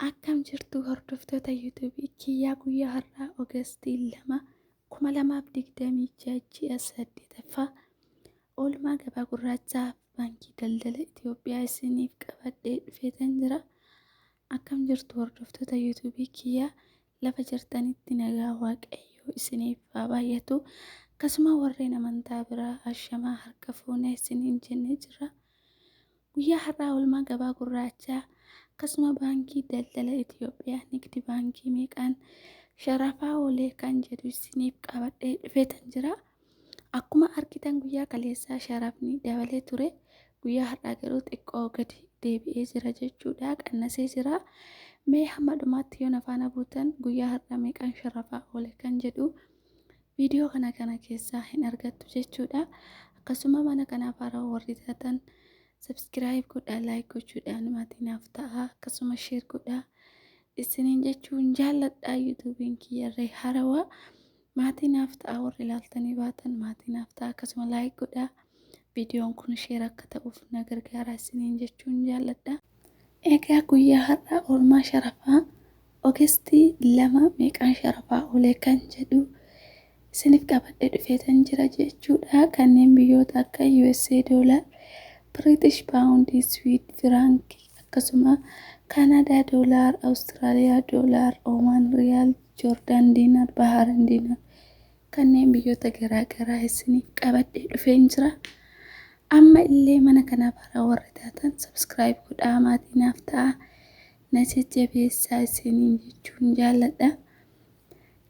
Akkam jirtu hordoftoota yuutuubii kiyyaa guyyaa har'aa Oogustii 2026 ji'a 8ffaa oolmaa gabaa gurraachaa baankii daldala Itoophiyaa isiniif qabadhee dhufeetan jira. Akkam jirtu hordoftoota yuutuubii kiyyaa lafa jirtanitti nagaa waaqayyoo isiniif haa baay'atu. Akkasuma warreen amantaa biraa ashamaa harka fuunee isiniin jennee jira. Guyyaa har'aa oolmaa gabaa gurraachaa akkasuma baankii daldala Itoophiyaa nigdi baankii meeqaan sharafaa olee kan jedhu isiniif qabadhee dhufeetan jira. Akkuma argitan guyyaa kaleessaa sharafni dabalee ture. Guyyaa har'aa garuu xiqqoo gadi deebi'ee jira jechuudha. Qannasee jira. Mee hamma dhumaatti yoo na faana buutan guyyaa har'aa meeqaan sharafaa olee kan jedhu viidiyoo kana keessaa hin argattu jechuudha. Akkasuma mana kanaaf haaraa warri taatan subscribe godhaa, like gochuudhaan maatiinaaf ta'a. Akkasuma share godhaa isiniin jechuun jaalladhaa. Yuutuubiin kiyyarree harawaa maatiinaaf ta'a, warri ilaaltanii baatan maatiinaaf ta'a. Akkasuma like godhaa. Viidiyoon kun share akka ta'uuf na gargaara isiniin jechuun jaalladhaa. Egaa guyyaa har'aa oolmaa sharafaa Oogustii 2 meeqaan sharafaa olee kan jedhu isiniif qabadhee dhufeetan jira jechuudha. Kanneen biyyoota akka USA dollar, British pound, Swiss franc, akkasuma Canada dollar, Australia dollar, Oman riyaal, Jordan dinar, Bahrain dinar kanneen biyyoota garaagaraa isiniif qabadhee dhufeen jira. Amma illee mana kanaaf haaraa warri taatan subscribe godhaa, maatiinaaf ta'a. Na jajjabeessaa isiniin jechuun jaalladha.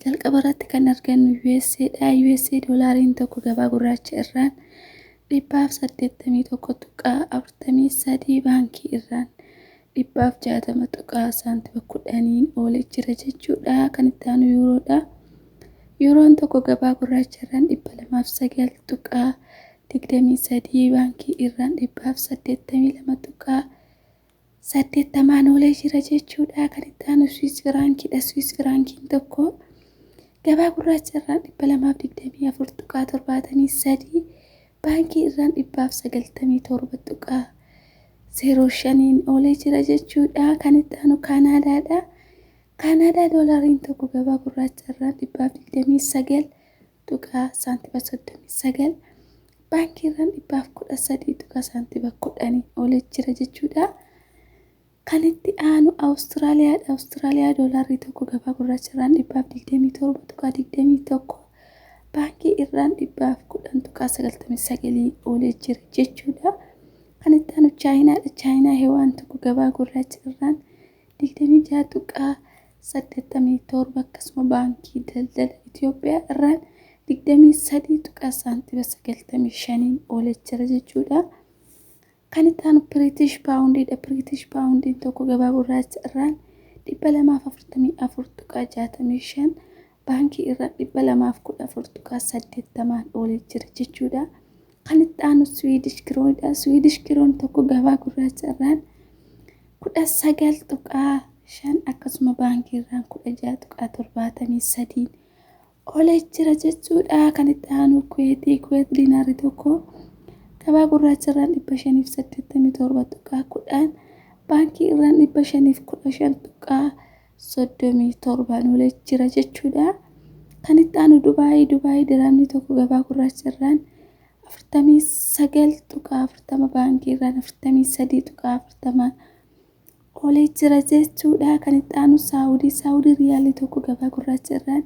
Jalqaba irratti kan argannu USAdha. USA doolaariin tokko gabaa gurraacha irraan 181.43 baankii irraan 160.10 oolee jira jechuudha. Kan itti aanu yuuroodha. Yuuroon tokko gabaa gurraacha irraan 209.23 baankii irraan 182.80 oolee jira jechuudha. Kan itti aanu Swiss firaankiidha. Swiss firaankiin tokko gabaa gurraacha irraan 224.73 baankii irraan 197.05 oolee jira jechuudha. Kan itti aanu Kaanaadaadha. Kaanaadaa doolaariin tokko gabaa gurraacha irraan 229.39 baankii irraan 213.10 oolee jira jechuudha. Kan itti aanu Awustiraaliyaadha. Awustiraaliyaa doolaarii tokko gabaa gurraacha irraan 227.21 baankii irraan 210.99 oolee jira jechuudha. Kan itti aanu Chaayinaadha. Chaayinaa hewaan tokko gabaa gurraacha irraan 26.87 akkasuma baankii daldala Itoophiyaa irraan 23.95 oolee jira jechuudha. Kan itti aanu British poundidha. British poundiin tokko gabaa gurraacha irraan 244.65 baankii irraan 214.80 oolee jira jechuudha. Kan itti aanu Swedish kroonidha. Swedish kroon tokko gabaa gurraacha irraan 19.5 akkasuma baankii irraan 16.73 oolee jira jechuudha. Kan itti aanu Kuwait diinaarii tokko gabaa gurraacha irraan 587.10 baankii irraan 515.37 oolee jira jechuudha. Kan itti aanu Dubaayii diraamni tokko gabaa gurraacha irraan 49.40 baankii irraan 43.40 oolee jira jechuudha. Kan itti aanu Saawudii riyaalii tokko gabaa gurraacha irraan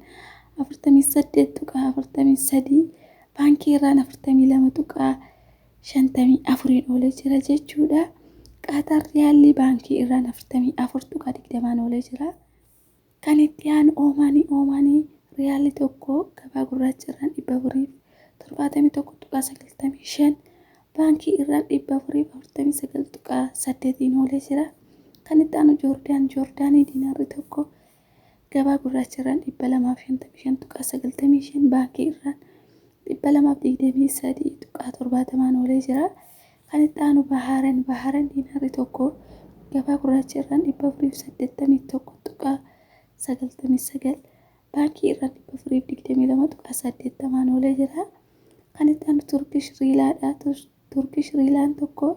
48.43 baankii irraan 42.54 oolee jira jechuudha. Qatar riyaalii baankii irraan 44.20 oolee jira. Kan itti aanu Omaanii riyaalii tokko gabaa gurraacha irraan 471.95 baankii irraan 449.8 oolee jira. Kan itti aanu Joordaanii diinaarri tokko gabaa gurraacha irraan 255.95 baankii irraan 223.70 oolee jira. Kan itti aanu Bahrain diinaarri tokko gabaa gurraacha irraan 481.99 baankii irraan 422.80 oolee jira. Kan itti aanu Turkish riilaadha. Turkish riilaan tokko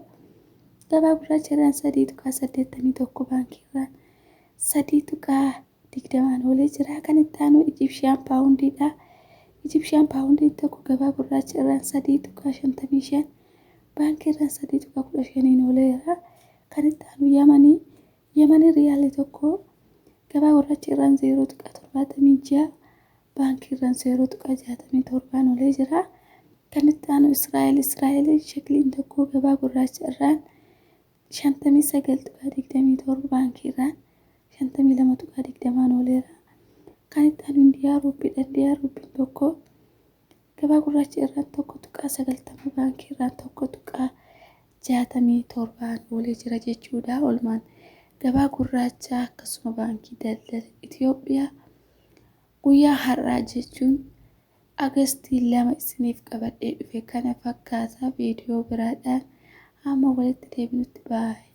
gabaa gurraacha irraan 3.81 baankii irraan 3.20 oolee jira. Kan itti aanu Egyptian poundidha. Egyptian poundiin tokko gabaa gurraacha irraan 3.55 baankii irraan 3.15 ooleera. Kan itti aanu Yamanii riyaalii tokko gabaa gurraacha irraan 0.76 baankii irraan 0.67 oolee jira. Kan itti aanu Israa'el shekiliin tokko gabaa gurraacha irraan 59.27 baankii irraan 52.20 ooleera. Kan itti aanu Indiyaa ruupiin tokko gabaa gurraacha irraan 1.90 baankii irraan 1.67 oolee jira jechuudha. Oolmaan gabaa gurraacha akkasuma baankii daldala Itoophiyaa guyyaa har'aa jechuun Agustii 2 isiniif qabadhee dhufe kana fakkaata. Viidiyoo biraadhaan hamma walitti deebinutti baay'ee.